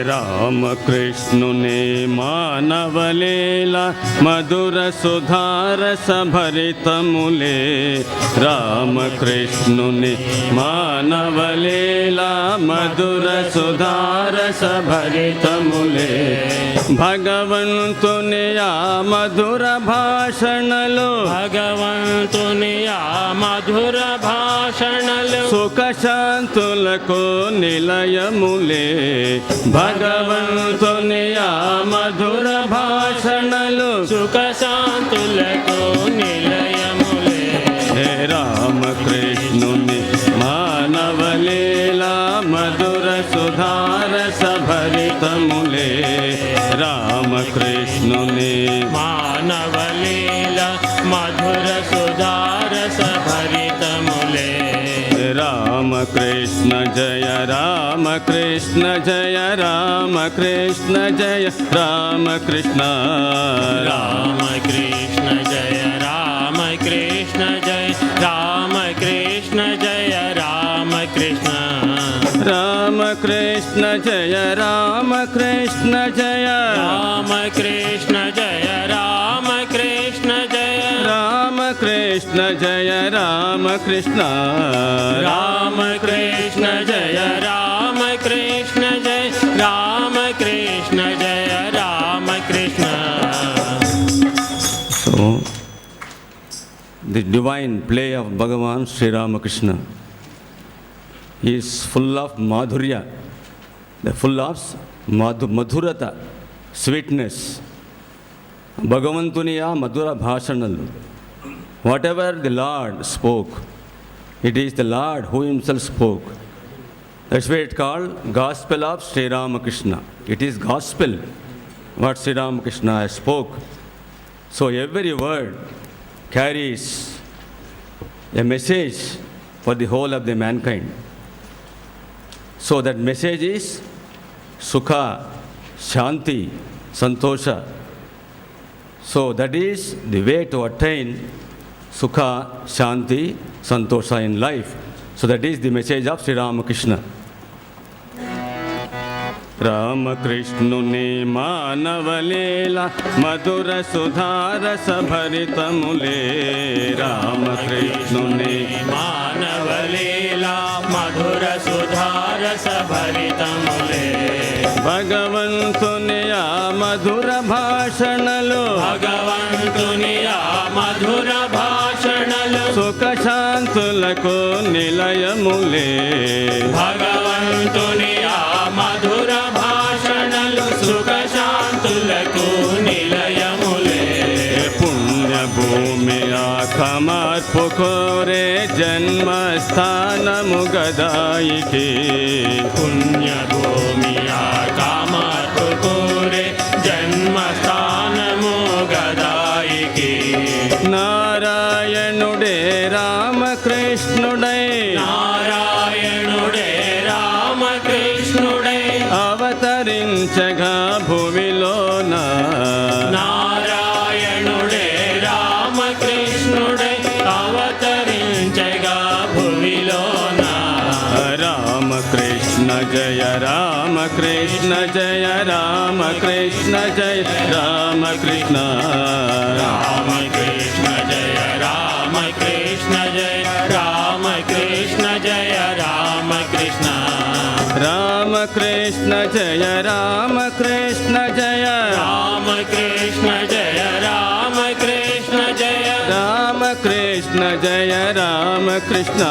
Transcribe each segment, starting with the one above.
राम कृष्णुने मानवलीला मधुर सुधारस भरितमुले। राम कृष्णुने मानवलीला मधुर सुधारस भरितमुले। भगवंतुने आ मधुर भाषणलो, भगवंतुने आ मधुर भाषणलो। सुख शांतुలకు నిలయములే। భగవంతుని ఆ మధుర భాషణలు సుఖ శాంతులకు నిలయములే। హే రామకృష్ణుని మానవలీలా మధుర సుధారస భరితములే। రామకృష్ణుని మానవలీలా మధుర సుధారస భరితములే। राम कृष्ण जय राम कृष्ण जय राम कृष्ण जय राम कृष्ण। राम कृष्ण जय राम कृष्ण जय राम कृष्ण जय राम कृष्ण। राम कृष्ण जय राम कृष्ण जय राम कृष्ण जय राम कृष्ण जय राम कृष्ण जय राम कृष्ण। राम कृष्ण जय राम कृष्ण जय राम कृष्ण जय Ram Krishna. So, the divine play of Bhagavan Sri Ramakrishna is full of madhurya, full of madhurata, sweetness. Bhagavantuniya madhura bhashanalu. Whatever the Lord spoke, it is the Lord who himself spoke. That's why it's called Gospel of Sri Ramakrishna. It is gospel what Sri Ramakrishna spoke. So every word carries a message for the whole of the mankind. So that message is Sukha, Shanti, Santosha. So that is the way to attain Sukha, Shanti, Santosha in life. So that is the message of Sri Ramakrishna. रामकृष्णुनि मानवलीला मधुर सुधारस भरितमुले। रामकृष्णुनि मानवलीला मधुर सुधारस भरितमुले। भगवंतुनि आ मधुर भाषणलो, भगवंतुनि आ मधुर भाषणलो। सुख शांतुలకు నిలయములే। भगवंतुनि आ मधुर भाषणलो। सुख शांतुలకు నిలయములే। पुण्य भूमि आखमार्पुकोरे जन्म स्थानमु गदायिके। पुण्य भूमि आखमार्पुकोरे जन्म स्थानमु गदायिके। नारायणुडे रामकृष्णुडे, नारायणुडे रामकृष्णुडे అవతరించగా భూమిలోన। నారాయణుడే రామకృష్ణుడే అవతరించగా భూమిలోన। రామకృష్ణ జయ రామకృష్ణ జయ రామకృష్ణ జయ రామకృష్ణ। రామకృష్ణ జయ రామకృష్ణ జయ Ramakrishna Krishna Jaya Ram Krishna Jaya Ram Krishna Jaya Ram Krishna Jaya Ram Krishna Jaya Ram Krishna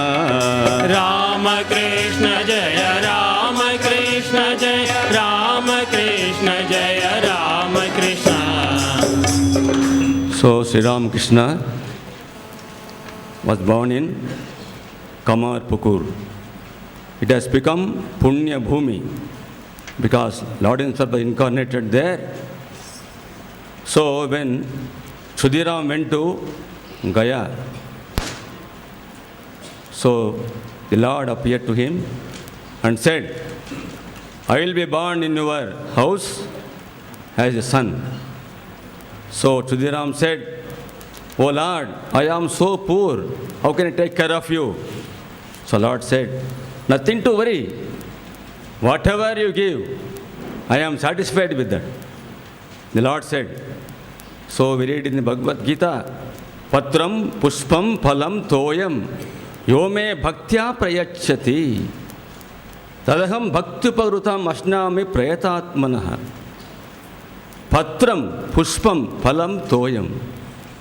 Ram Krishna Jaya Ram Krishna Jaya Ram Krishna Jaya Ram Krishna. So Sri Ram Krishna was born in Kamarpukur. It has become Punya Bhumi because Lord himself was incarnated there. So when Shudiram went to Gaya, so the Lord appeared to him and said, I will be born in your house as a son. So Shudiram said, Oh Lord, I am so poor, how can I take care of you? So Lord said, nothing to worry. Whatever you give, I am satisfied with that. The Lord said, so we read in the Bhagavad Gita, Patram Pushpam Phalam Toyam Yome Bhaktya Prayachati Tadaham Bhaktupavrutam Ashnami Prayatatmanaha. Patram Pushpam Phalam Toyam.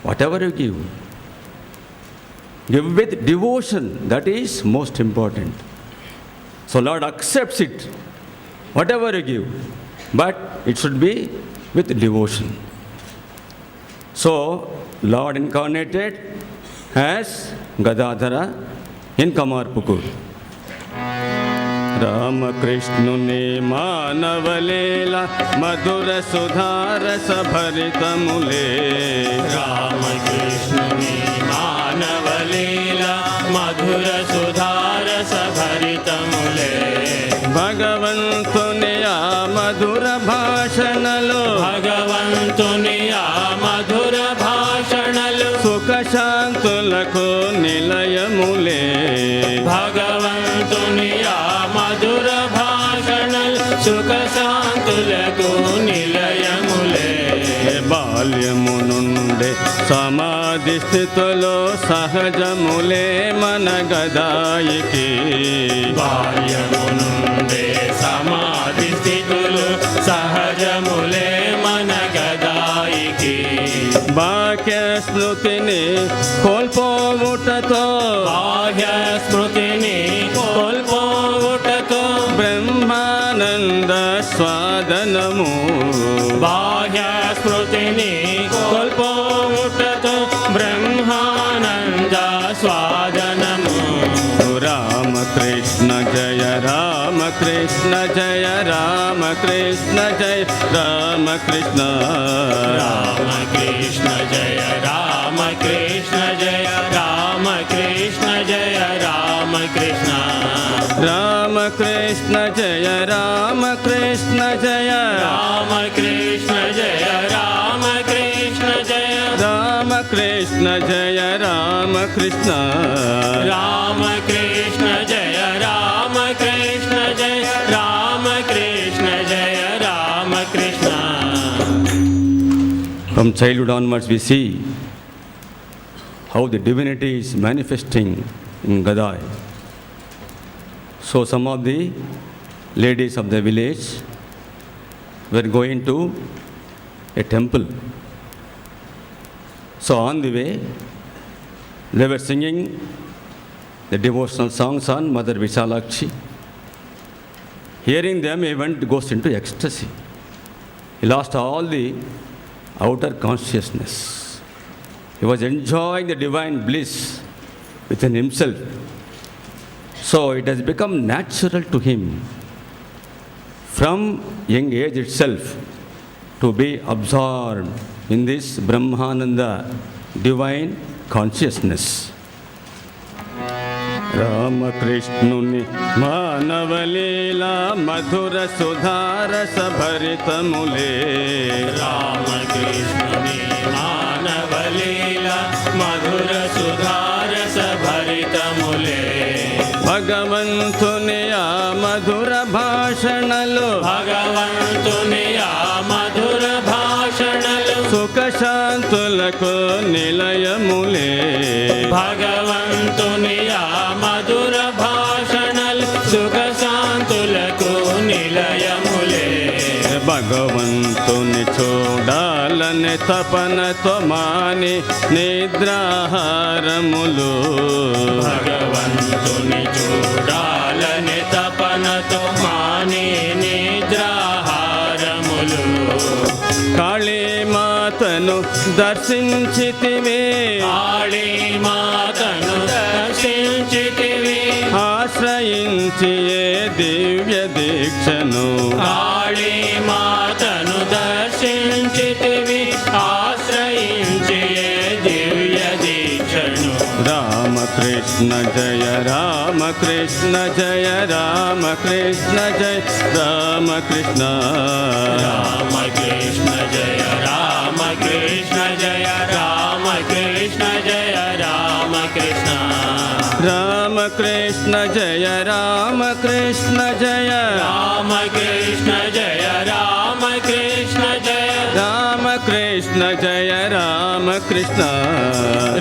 Whatever you give with devotion, that is most important. So Lord accepts it, whatever you give, but it should be with devotion. So Lord incarnated as Gadadhara in Kamarpukur. Ramakrishna Manavalila Madhura Sudhara Sabharita Mule. Ramakrishna Manavalila Madhura Sudhara Sabharita Mule. Bhagavantuniya Madhura Bhashanalu Bhagavantuniya Madhura Bhashanalu Sukha Shantulaku Nilaya Mule. Bhagavantuniya Madhura Bhashanalu Sukha Shantulaku Nilaya Mule. బాల్యమునుండే సమాధి స్థితిలో సహజములే మన గదాయికి. బాల్యమునుండే సమాధి స్థితులు సహజములే మన గదాయికి. బాహ్య స్మృతిని కోల్పోవుటతో బాహ్య స్మృతిని కోల్పోవుటతో బ్రహ్మానంద స్వాదనము. బాహ్య స్మృతిని కోల్పోవుటతో బ్రహ్మానంద స్వాదనము. రామకృష్ణ జయ రామకృష్ణ జయ రామకృష్ణ జయ రామకృష్ణ. రామకృష్ణ జయ రామకృష్ణ జయ రామకృష్ణ జయ రామకృష్ణ. రామకృష్ణ జయ రామకృష్ణ జయ రామకృష్ణ జయ రామకృష్ణ జయ రామకృష్ణ జయ రామకృష్ణ. రామకృష్ణ జయ రామకృష్ణ జయ రామకృష్ణ జయ Ramakrishna. From childhood onwards we see how the divinity is manifesting in Gadai. So some of the ladies of the village were going to a temple. So on the way, they were singing the devotional songs on Mother Vishalakshi. Hearing them, he goes into ecstasy. He lost all the outer consciousness. He was enjoying the divine bliss within himself. So it has become natural to him from young age itself to be absorbed in this Brahmananda divine consciousness. Ramakrishnuni Manavalila Madhura Sudhara Sabharita Mule. Ramakrishnuni Manavalila Madhura Sudhara Sabharita Mule. భగవంతునియా మధుర భాషణలు భగవంతునియా మధుర భాషణలు సుఖ శాంతులకు నిలయములే. భగవంతునియా మధుర భాషణలు సుఖ శాంతులకు నిలయములే. చూడాలని తపనతో మాని నిద్రాహారములు భగవంతుని చూడాలని తపనతో మాని నిద్రాహారములు కాళీమాతను దర్శించితివే కాళీ మాతను దర్శించితివి ఆశ్రయించి ఏ దివ్య దీక్షను కాళీ మాతను దర్శించితివి ఆశ్రయించి ఏ దివ్య దీక్షను రామకృష్ణ జయ రామకృష్ణ జయ రామకృష్ణ జయ రామకృష్ణ రామకృష్ణ జయ రామకృష్ణ జయ రామకృష్ణ జయ రామకృష్ణ రామకృష్ణ జయ రామకృష్ణ జయ రామకృష్ణ జయ రామకృష్ణ జయ రామకృష్ణ జయ రామకృష్ణ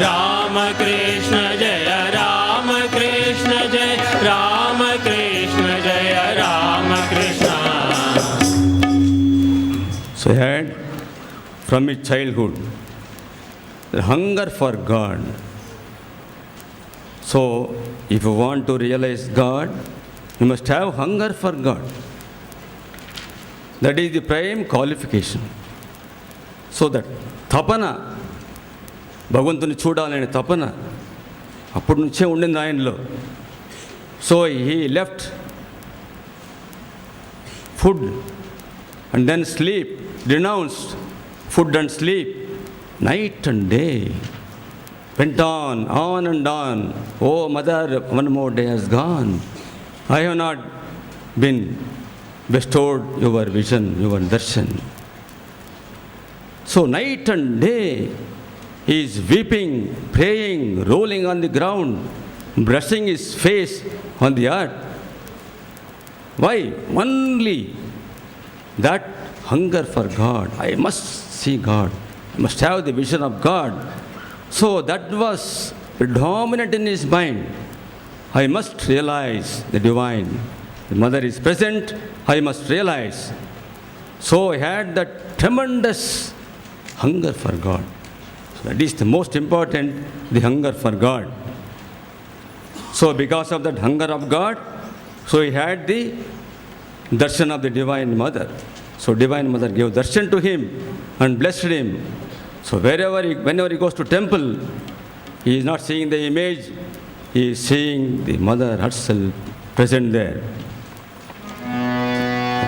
రామకృష్ణ జయ రామకృష్ణ జయ రామకృష్ణ జయ Ramakrishna So he had from his childhood the hunger for God. So if you want to realize God, you must have hunger for God. That is the prime qualification. So that తపన భగవంతుని చూడాలనే తపన అప్పటి నుంచే ఉండింది ఆయనలో. So he left food and then sleep, renounced food and sleep, night and day. Went on and on. Oh, mother, one more day has gone. I have not been bestowed your vision, your darshan. So night and day, he is weeping, praying, rolling on the ground, brushing his face on the earth. Why? Only that hunger for God. I must see God. I must have the vision of God. So that was predominant in his mind. I must realize the divine. The mother is present. I must realize. So he had that tremendous hunger for God. So that is the most important, the hunger for God. So because of that hunger of God, so he had the darshan of the Divine Mother. So Divine Mother gave darshan to him and blessed him. So whenever he goes to temple, he is not seeing the image, he is seeing the Mother herself present there.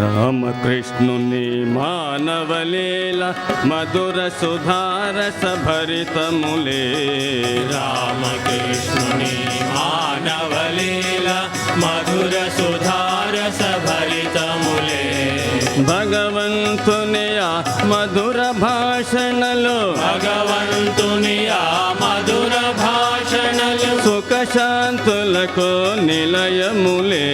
రామకృష్ణుని మానవలీల మధుర సుధారస భరితములే రామకృష్ణుని మానవలీల మధుర సుధారస భరితములే భగవంతుని ఆ మధుర భాషణలు భగవంతుని ఆ మధుర భాషణలు సుఖశాంతులకు నిలయములే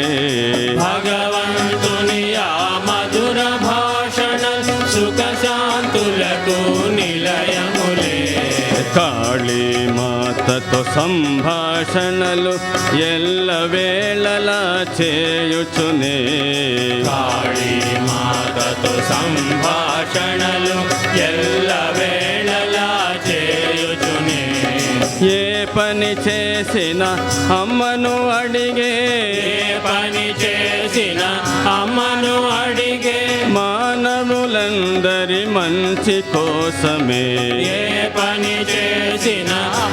భగవంతుని ఆ మధుర భాషణలు సుఖశాంతులకు నిలయములే కాళీ మాతతో సంభాషణలు ఎల్లవేళలా చేయుచునే కాళీ మాతతో సంభాషణలు ఎల్లవేళలా చేయుచునే ఏ పని చేసిన అమ్మను అడిగే ఏ పని చేసిన అమ్మను అడిగే మానవులందరి మంచి కోసమే ఏ పని చేసిన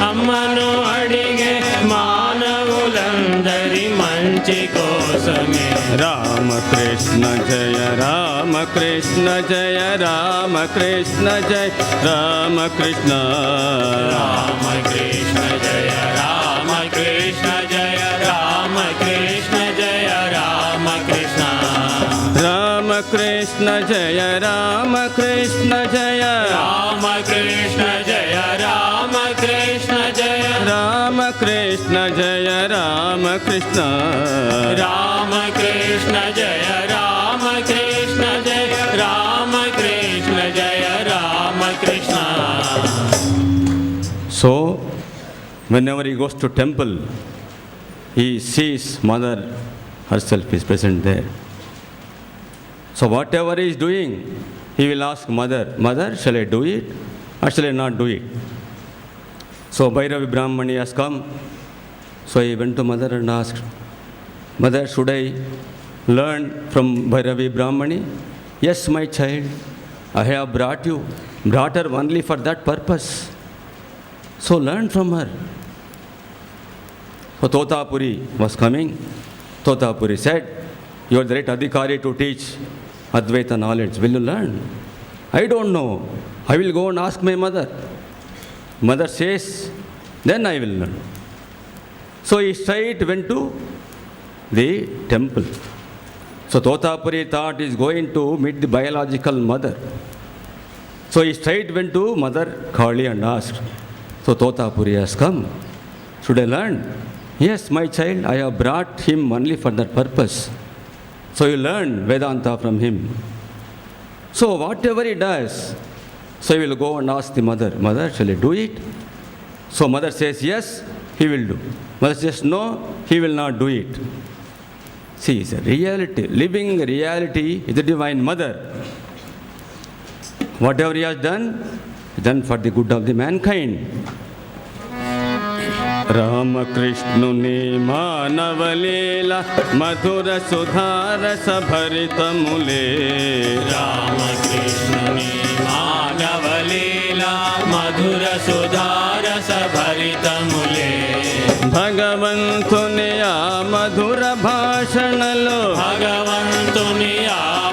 అమ్మను అడిగే మానవులందరి మంచి కోసమే రామకృష్ణ జయ రామకృష్ణ జయ రామకృష్ణ జయ రామకృష్ణ రామకృష్ణ జయ రామకృష్ణ జయ రామకృష్ణ జయ రామకృష్ణ రామకృష్ణ జయ రామకృష్ణ జయ రామకృష్ణ జయ రామకృష్ణ జయ రామకృష్ణ జయ రామకృష్ణ రామకృష్ణ జయ రామకృష్ణ జయ రామకృష్ణ జయ Ramakrishna So, whenever he goes to temple, he sees Mother herself is present there. So whatever he is doing, he will ask mother, mother, shall I do it or shall I not do it? So Bhairavi Brahmani has come. So he went to mother and asked, mother, should I learn from Bhairavi Brahmani? Yes, my child, I have brought her only for that purpose. So learn from her. So Totapuri was coming. Totapuri said, you are the right adhikari to teach Advaita knowledge. Will you learn? I don't know. I will go and ask my mother. Mother says, then I will learn. So he straight went to the temple. So Totapuri thought he is going to meet the biological mother. So he straight went to Mother Kali and asked, so Totapuri has come. Should I learn? Yes, my child, I have brought him only for that purpose. So you learn Vedanta from him. So whatever he does, so he will go and ask the mother, mother, shall I do it? So mother says, yes, he will do. Mother says, no, he will not do it. See, it's a reality. Living reality is the Divine Mother. Whatever he has done for the good of the mankind. Ramakrishna Manav Leela Madhura Sudharasa Bharita Mule. Ramakrishna Manav Leela Madhura Sudharasa Bharita Mule. Bhagavantuni Madhura Bhashanalu. Bhagavantuni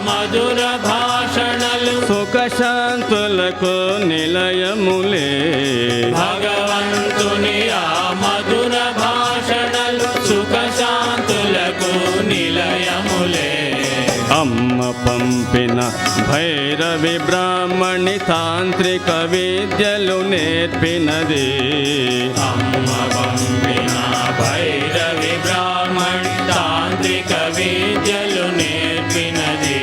Madhura Bhashanalu. Sukha Shantulaku Nilaya Mule. Bhagavantuni Madhura Bhashanalu. Sukha Shantulaku Nilaya Mule. Amma Pampina Bhairavi Brahmani Tantrika Vidyalu Nerpinadi. Amma Pampina Bhairavi Brahmani Tantrika Vidyalu Nerpinadi.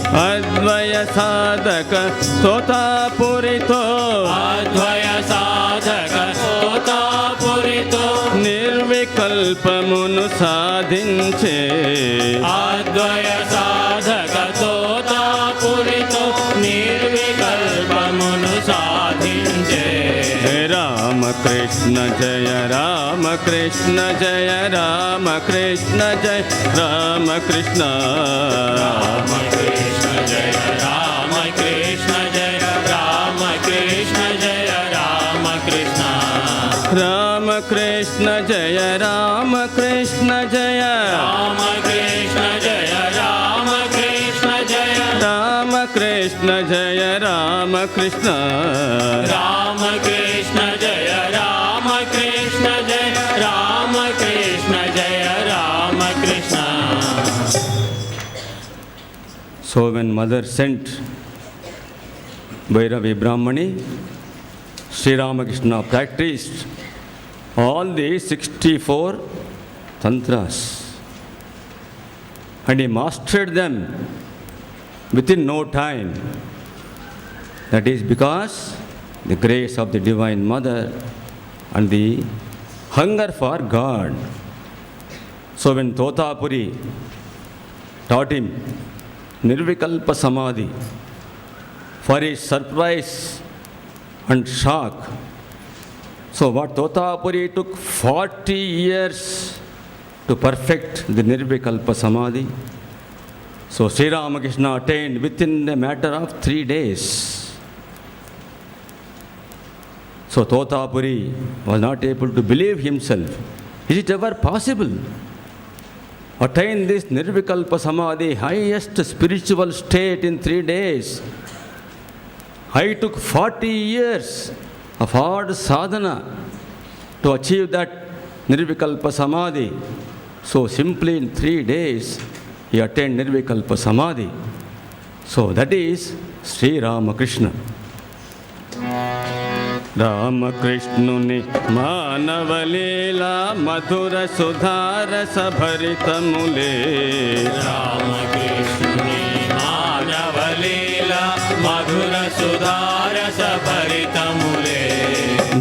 Advaya Sadhaka Totapurito. Advaya Sadhaka Totapurito. Nirvikalpamunu sadhinche. Advaya Sadhaka Totapurito. Nirvikalpamunu sadhinche. Ramakrishna Jaya Ramakrishna Jaya Ramakrishna Jaya Ramakrishna. Ramakrishna Jaya Ramakrishna Jaya Ramakrishna Jaya Ramakrishna. Ramakrishna Jaya Ramakrishna Jaya Ramakrishna Jaya Ramakrishna Jaya Ramakrishna Jaya Ramakrishna. Ramakrishna Jaya Ramakrishna Jaya Ramakrishna Jaya Ramakrishna. So when mother sent Bhairavi Brahmani, Sri Ramakrishna practiced all the 64 tantras and he mastered them within no time. That is because the grace of the Divine Mother and the hunger for God. So when Totapuri taught him Nirvikalpa Samadhi, for his surprise and shock, so what Totapuri took 40 years to perfect the Nirvikalpa Samadhi, so Sri Ramakrishna attained within a matter of 3 days. So Totapuri was not able to believe himself. Is it ever possible? Attain this Nirvikalpa Samadhi, highest spiritual state, in 3 days. I took 40 years of hard sadhana to achieve that Nirvikalpa Samadhi. So simply in 3 days, he attained Nirvikalpa Samadhi. So that is Sri Ramakrishna. Ramakrishna Manava Leela Madhura Sudharasa Bharita Mule. Ramakrishna Manava Leela Madhura Sudharasa Bharita Mule.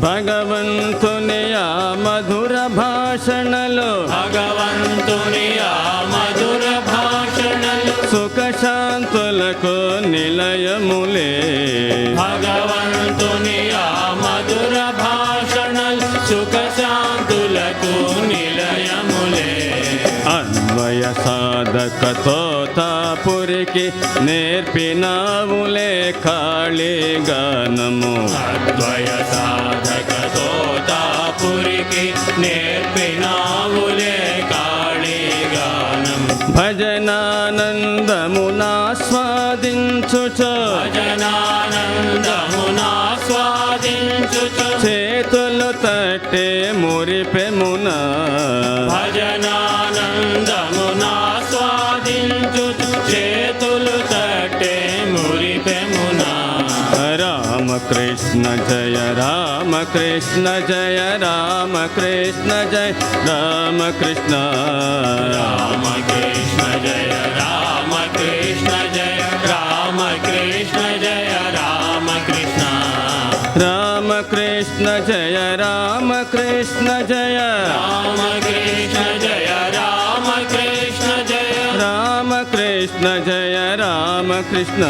Bhagavantuniya Madhura Bhashanalu. Bhagavantuniya Madhura Bhashanalu. Sukha Shantulaku నిలయములే. భగవంతుని ఆ మధుర భాషణల్ సుఖ శాంతులకు నిలయములే. అన్వయ సాధక తోతాపురికి నేర్పినావులే కాళీ గానము. అద్వయ సాధక తోతాపురికి నేర్పినావులే కాళీ గానం. భజనానందమునాస్వాదించుచు భజనానందమునాస్వాదించుచు చేతులు తట్టే మురిపెమున. భజనానందమునాస్వాదించుచు చేతులు తట్టే మురిపెమునా. రామకృష్ణ జయ రామకృష్ణ జయ రామకృష్ణ జయ రామకృష్ణ. రామకృష్ణ జయ రామకృష్ణ జయ రామకృష్ణ జయ రామకృష్ణ. రామకృష్ణ జయ రామకృష్ణ జయ రామకృష్ణ జయ రామకృష్ణ జయ రామకృష్ణ జయ రామకృష్ణ.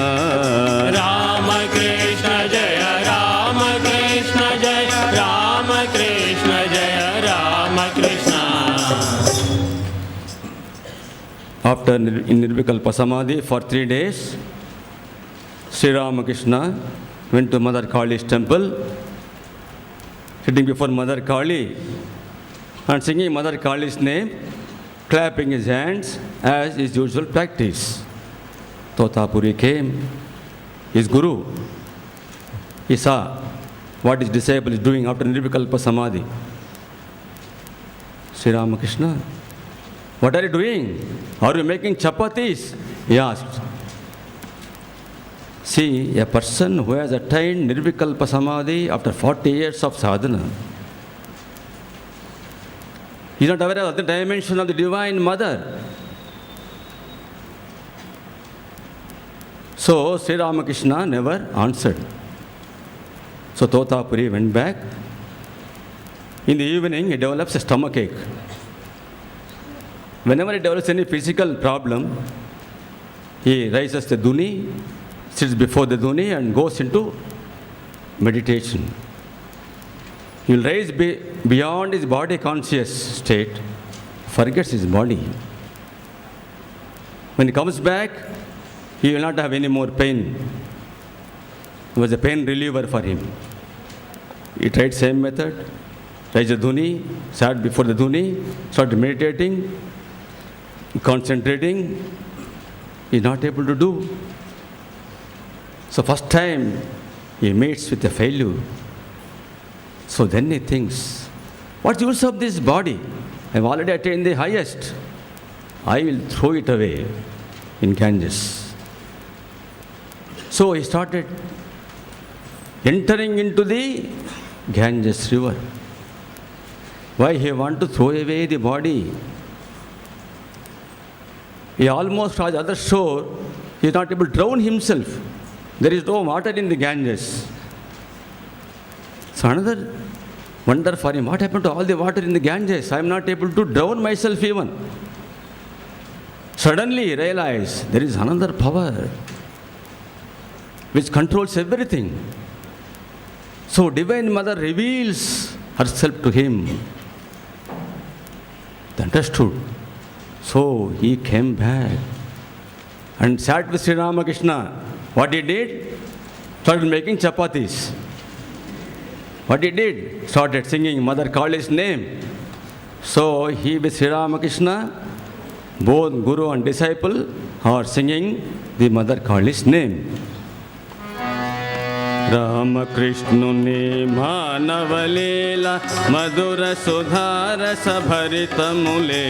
రామకృష్ణ జయ రామకృష్ణ జయ రామకృష్ణ జయ Ramakrishna. After in Nirvikalpa Samadhi for 3 days, Sri Ramakrishna went to Mother Kali's temple, sitting before Mother Kali and singing Mother Kali's name, clapping his hands as his usual practice. Totapuri came, his guru. He saw what his disciple is doing after Nirvikalpa Samadhi. Sri Ramakrishna, what are you doing? Are you making chapatis? He asked. See, a person who has attained Nirvikalpa Samadhi after 40 years of sadhana, he is not aware of the dimension of the Divine Mother. So, Sri Ramakrishna never answered. So, Totapuri went back. In the evening, he develops a stomachache. Whenever he develops any physical problem, he raises the dhuni, sits before the dhuni and goes into meditation. He will rise beyond his body conscious state, forgets his body. When he comes back, he will not have any more pain. It was a pain reliever for him. He tried same method, raised the dhuni, sat before the dhuni, started meditating, concentrating. He is not able to do. So first time he meets with a failure. So then he thinks, what's the use of this body? I have already attained the highest. I will throw it away in Ganges. So he started entering into the Ganges river. Why he want to throw away the body? He almost on the other shore, he is not able to drown himself. There is no water in the Ganges. So another wonder for him, what happened to all the water in the Ganges? I am not able to drown myself even. Suddenly he realized there is another power which controls everything. So Divine Mother reveals herself to him. He understood. So he came back and sat with Sri Ramakrishna. What he did? Started making chapatis. What he did? Started singing Mother Kali's name. So he with Sri Ramakrishna, both Guru and disciple are singing the Mother Kali's name. రామకృష్ణుని మానవలీల మధుర సుధారస భరితములే.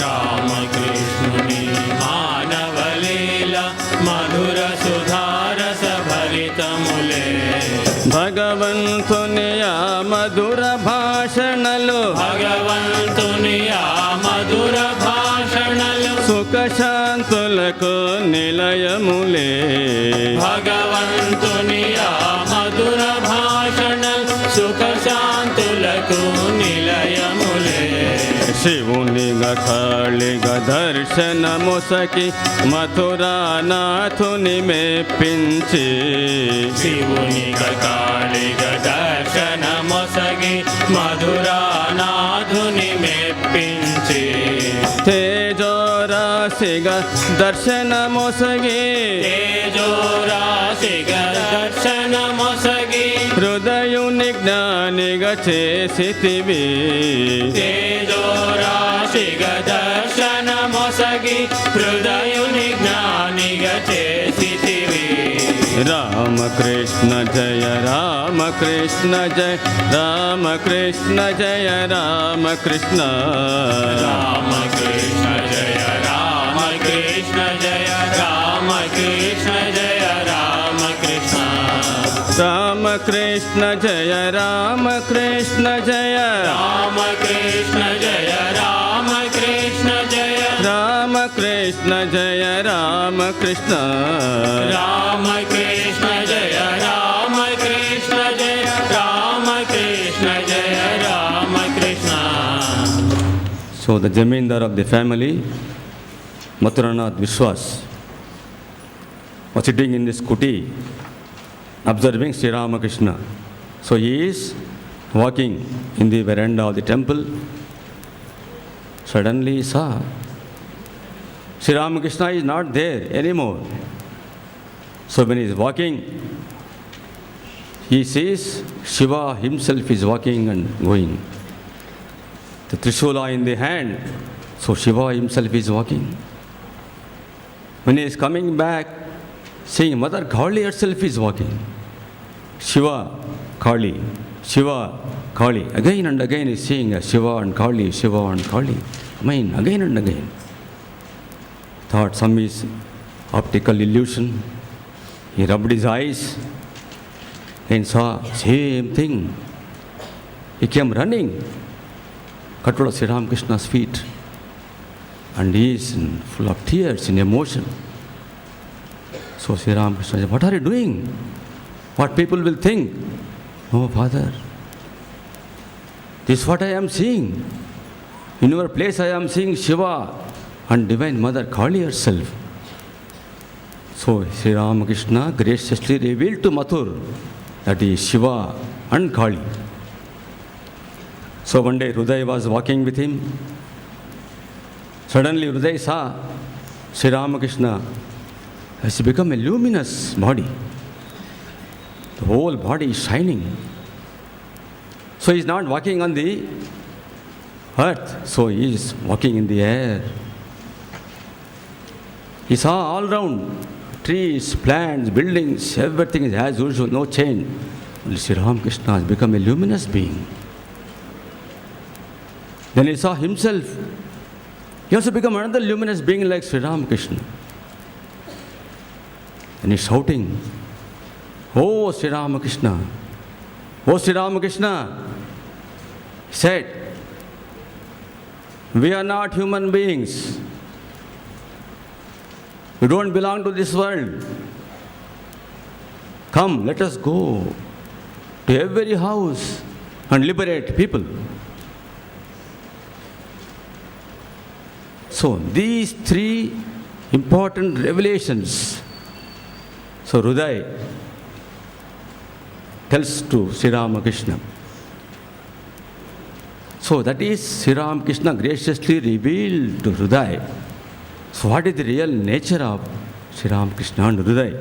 రామకృష్ణుని మానవలీల మధుర సుధారస భరితములే. భగవంతుని ఆ మధుర భాషణలు భగవంతుని ఆ మధుర భాషణలు సుఖ శాంతులకు నిలయములే. భగవంతుని ఆ మధుర భాషణలు సుఖ శాంతులకు నిలయములే. శివునిగా కాళీ కాళిగ దర్శనముసకి మథురానాథుని మెప్పించి శివుని కాళిగ దర్శనమొసగి మధురానాథుని మెప్పించి తేజోరాశిగా దర్శనముసగి తేజోరాశిగా దర్శనమొసగి హృదయుని జ్ఞానిగా చేసితివి తేజోరాశిగా దర్శనమొసగి హృదయుని జ్ఞానిగా చేసితివి రామకృష్ణ జయ రామకృష్ణ జయ రామకృష్ణ జయ రామకృష్ణ రామకృష్ణ జయ రామకృష్ణ జయ రామకృష్ణ జయ రామకృష్ణ రామకృష్ణ జయ రామకృష్ణ జయ రామకృష్ణ జయ రామకృష్ణ జయ రామకృష్ణ జయ రామకృష్ణ రామకృష్ణ జయ రామకృష్ణ జయ రామకృష్ణ జయ Ramakrishna. So the Jamindar of the family, Mathuranath Vishwas, was sitting in this kuti, observing Sri Ramakrishna. So he is walking in the veranda of the temple. Suddenly he saw Sri Ramakrishna is not there anymore. So when he is walking, he sees Shiva himself is walking and going. The Trishula in the hand, so Shiva himself is walking. When he is coming back, seeing Mother Kali herself is walking. Shiva, Kali, Shiva, Kali. Again and again he is seeing Shiva and Kali, Shiva and Kali. I mean, again and again. Thought some is optical illusion. He rubbed his eyes and saw same thing. He came running, cut hold of Sri Ramakrishna's feet, and he is full of tears, in emotion. So Sri Ramakrishna said, "What are you doing? What people will think?" "No, Father. This is what I am seeing. In your place I am seeing Shiva and Divine Mother Kali herself." So Sri Ramakrishna graciously revealed to Mathur that he is Shiva and Kali. So one day Hruday was walking with him. Suddenly Hruday saw Sri Ramakrishna has become a luminous body. The whole body is shining. So he is not walking on the earth, so he is walking in the air. He saw all round trees, plants, buildings, everything is as usual, no change. Only Sri Ramakrishna has become a luminous being. Then he saw himself. He also become another luminous being like Sri Ramakrishna. And he is shouting, "Oh Sri Ramakrishna, oh Sri Ramakrishna." He said, "We are not human beings. We don't belong to this world. Come, let us go to every house and liberate people." So these three important revelations. So Hruday tells to Sri Ramakrishna. So that is Sri Ramakrishna graciously revealed to Hruday. So what is the real nature of Sri Ramakrishna and Hruday?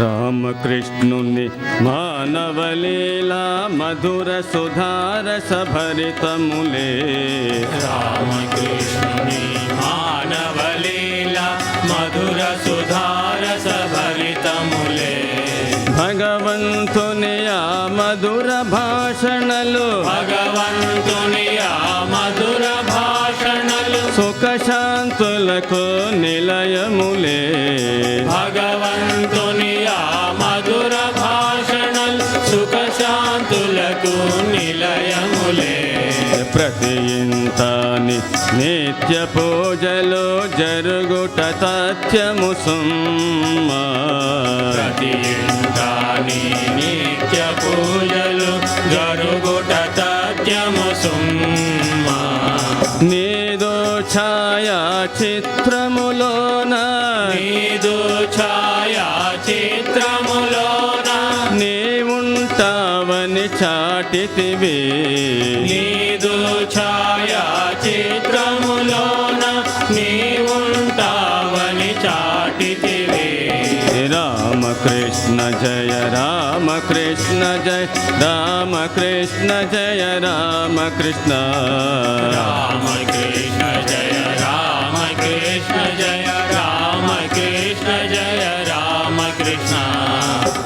రామకృష్ణుని మానవలీలా మధుర సుధారస భరితములే రామకృష్ణుని మానవలీలా మధుర సుధారస భరితములే భగవంతుని ఆ మధుర భాషణలు భగవంతుని ఆ మధుర భాషణలు సుఖ శాంతులకు నిలయములే భగవంతుని ఆ మధుర భాషణలు సుఖ శాంతులకు నిలయములే ప్రతి ఇంతాని నిత్య పూజలు జరుగుట తథ్యము సుమ్మా. ప్రతి ఇంటాని నిత్య పూజలు జరుగుట తథ్యము సుమ్మా. నీదు ఛాయా చిత్రములోన నీదు ఛాయా చిత్రములోన నీవుంటావని చాటితివి. నీదు ఛాయా చిత్రములోన నీవుంటావని చాటితివి. రామకృష్ణ జయ రామకృష్ణ జయ రామకృష్ణ జయ రామకృష్ణ. రామకృష్ణ జయ రామకృష్ణ జయ రామకృష్ణ జయ రామకృష్ణ.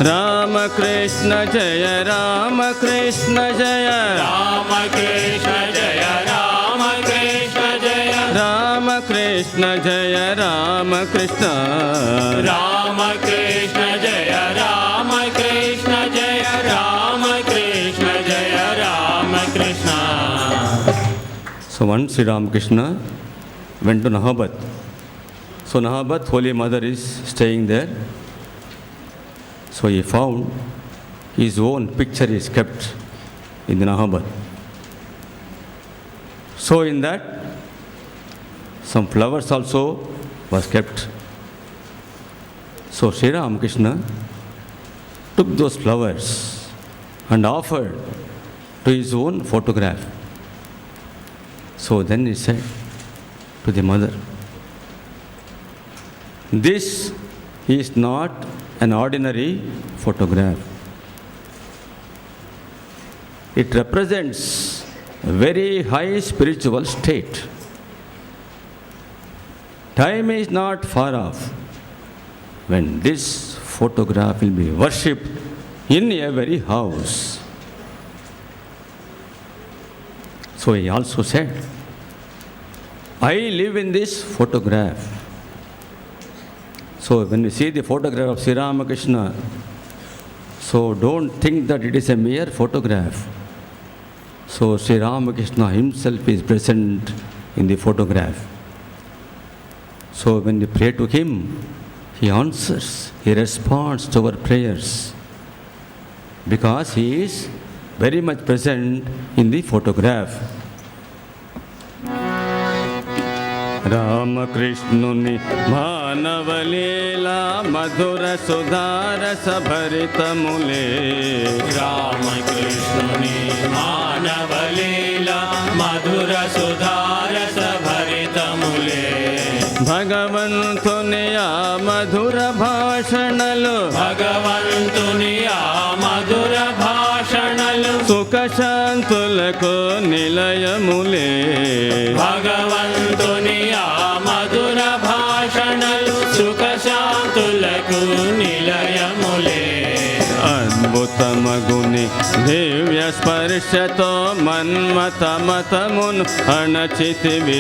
రామకృష్ణ జయ రామకృష్ణ జయ రామకృష్ణ జయ రామకృష్ణ జయ రామకృష్ణ జయ రామకృష్ణ. రామకృష్ణ జయ రామకృష్ణ జయ రామకృష్ణ జయ Ramakrishna. So once Sri Ramakrishna went to Nahabad. So Nahabad, Holy Mother is staying there. So he found his own picture is kept in the Nahabad. So in that, some flowers also was kept. So Sri Ramakrishna took those flowers and offered to his own photograph. So then he said to the mother, this is not an ordinary photograph. It represents a very high spiritual state. Time is not far off when this photograph will be worshipped in every house. So he also said, I live in this photograph. So when we see the photograph of Sri Ramakrishna, so don't think that it is a mere photograph. So Sri Ramakrishna himself is present in the photograph. So when we pray to him, he answers, he responds to our prayers because he is very much present in the photograph. రామకృష్ణుని మానవలీలా మధుర సుధారస భరితములే. రామకృష్ణుని మానవలీలా మధుర సుధారస భరితములే. భగవంతుని ఆ మధుర భాషణలు భగవంతుని ఆ మధుర భాషణలు సుఖశాంతులకు నిలయములే. భగవంతుని ఆ మధుర భాషణలు సుఖశాంతులకు నిలయములే. అద్భుతమగుని దివ్య స్పర్శతో మన్మత మతమును అణచితివి.